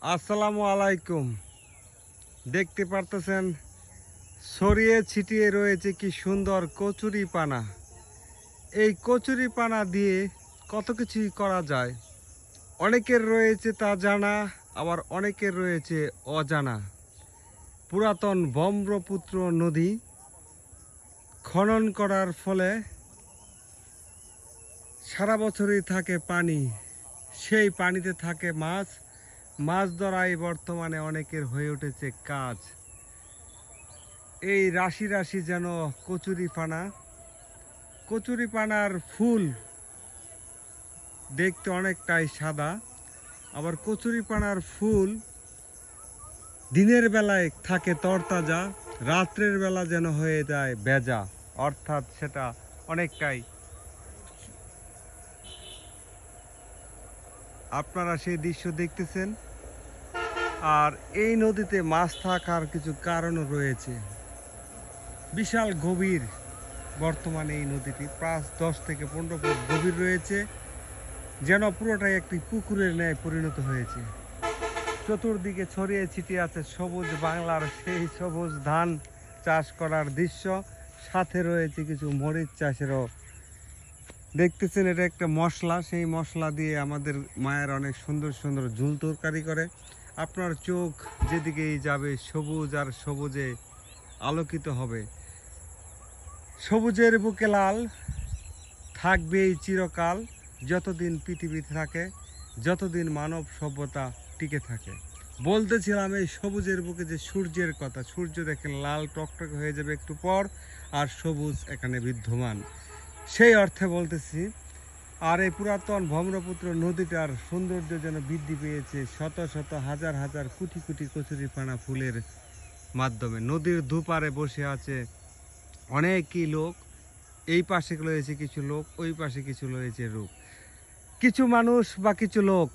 আসসালামু আলাইকুম। দেখতে পারতেছেন ছড়িয়ে ছিটিয়ে রয়েছে কি সুন্দর কচুরি পানা। এই কচুরি পানা দিয়ে কত কিছুই করা যায়। অনেকের রয়েছে তা জানা, আবার অনেকের রয়েছে অজানা। পুরাতন ব্রহ্মপুত্র নদী খনন করার ফলে সারা বছরই থাকে পানি, সেই পানিতে থাকে মাছ। মাছ ধরাই বর্তমানে অনেকের হয়ে উঠেছে কাজ। এই রাশি রাশি যেন কচুরি পানার ফুল দেখতে অনেকটাই সাদা, আবার কচুরি পানার ফুল দিনের বেলায় থাকে তরতাজা, রাত্রের বেলা যেন হয়ে যায় ভেজা, অর্থাৎ সেটা অনেকটাই। আপনারা সেই দৃশ্য দেখতেছেন। আর এই নদীতে মাছ থাকার কিছু কারণও রয়েছে। বিশাল গভীর, বর্তমানে এই নদীটি প্রায় 10 থেকে 15 ফুট গভীর রয়েছে, যেন পুরোটাই একটি পুকুরের ন্যায় পরিণত হয়েছে। চতুর্দিকে ছড়িয়ে ছিটিয়ে আছে সবুজ বাংলার সেই সবুজ ধান চাষ করার দৃশ্য, সাথে রয়েছে কিছু মরিচ চাষেরও। দেখতেছেন এটা একটা মশলা, সেই মশলা দিয়ে আমাদের মায়ের অনেক সুন্দর সুন্দর ঝুল তরকারি করে। আপনার চোখ যেদিকেই যাবে সবুজ আর সবুজে আলোকিত হবে। সবুজের বুকে লাল থাকবে এই চিরকাল, যতদিন পৃথিবী থাকে, যতদিন মানব সভ্যতা টিকে থাকে। বলতেছিলাম এই সবুজের বুকে যে সূর্যের কথা, সূর্য দেখেন লাল টকটকে হয়ে যাবে একটু পর, আর সবুজ এখানে বিদ্যমান, সেই অর্থে বলতেছি। আর এই পুরাতন ব্রহ্মপুত্র নদীটার সৌন্দর্য যেন বৃদ্ধি পেয়েছে শত শত হাজার হাজার কোটি কোটি কচুরিপানা ফুলের মাধ্যমে। নদীর দুপারে বসে আছে অনেকই লোক, এই পাশে রয়েছে কিছু লোক, ওই পাশে কিছু রয়েছে লোক। কিছু মানুষ বা কিছু লোক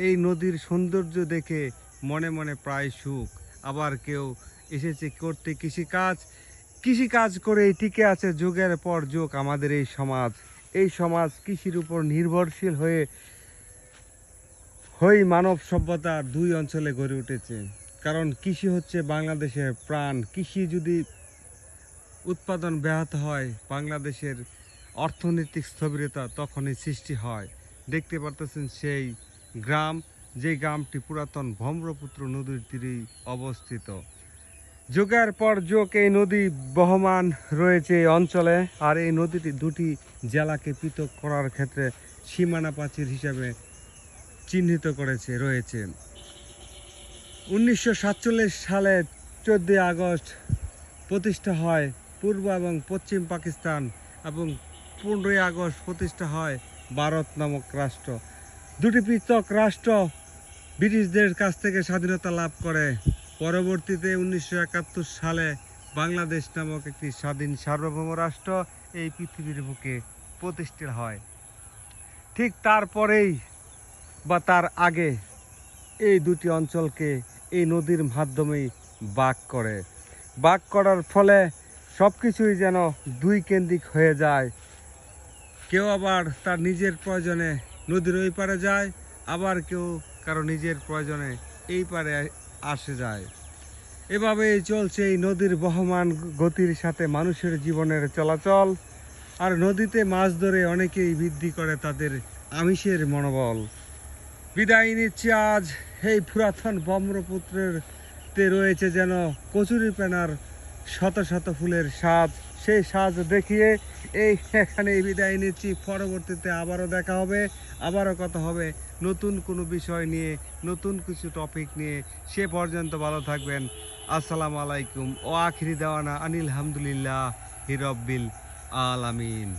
এই নদীর সৌন্দর্য দেখে মনে মনে প্রায় সুখ। আবার কেউ এসেছে করতে কৃষিকাজ করেই টিকে আছে যুগের পর যুগ আমাদের এই সমাজ। এই সমাজ কৃষির উপর নির্ভরশীল হয়ে মানব সভ্যতার দুই অঞ্চলে গড়ে উঠেছে। কারণ কৃষি হচ্ছে বাংলাদেশের প্রাণ। কৃষি যদি উৎপাদন ব্যাহত হয়, বাংলাদেশের অর্থনৈতিক স্থবিরতা তখনই সৃষ্টি হয়। দেখতে পারতেছেন সেই গ্রাম, যে গ্রামটি পুরাতন ব্রহ্মপুত্র নদীর তীরেই অবস্থিত। যুগের পর যুগ এই নদী বহমান রয়েছে এই অঞ্চলে। আর এই নদীটি দুটি জেলাকে পৃথক করার ক্ষেত্রে সীমানা প্রাচীর হিসাবে চিহ্নিত রয়েছে। 1947 সালে 14 আগস্ট প্রতিষ্ঠা হয় পূর্ব এবং পশ্চিম পাকিস্তান, এবং 15 আগস্ট প্রতিষ্ঠা হয় ভারত নামক রাষ্ট্র। দুটি পৃথক রাষ্ট্র ব্রিটিশদের কাছ থেকে স্বাধীনতা লাভ করে। পরবর্তীতে 1971 সালে বাংলাদেশ নামক একটি স্বাধীন সার্বভৌম রাষ্ট্র এই পৃথিবীর বুকে প্রতিষ্ঠিত হয়। ঠিক তারপরেই বা তার আগে এই দুটি অঞ্চলকে এই নদীর মাধ্যমেই ভাগ করার ফলে সব কিছুই যেন দুই কেন্দ্রিক হয়ে যায়। কেউ আবার তার নিজের প্রয়োজনে নদীর ওই পারে যায়, আবার কেউ কারো নিজের প্রয়োজনে এই পারে আসে যায়। এভাবেই চলছে এই নদীর বহমান গতির সাথে মানুষের জীবনের চলাচল। আর নদীতে মাছ ধরে অনেকেই বৃদ্ধি করে তাদের আমিষের মনোবল। বিদায় নিচ্ছি আজ এই পুরাতন ব্রহ্মপুত্রের রয়েছে যেন কচুরিপানার শত শত ফুলের সাজ। সেই সাজ দেখিয়ে এখানে বিদায় নিচ্ছি। পরবর্তীতে আবারও দেখা হবে, আবারও কথা হবে নতুন কোনো বিষয় নিয়ে, নতুন কিছু টপিক নিয়ে। সে পর্যন্ত ভালো থাকবেন। আসসালামু আলাইকুম ও আখিরি দেওয়ানা আনিল হামদুলিল্লাহ হিরব্বিল আলামিন।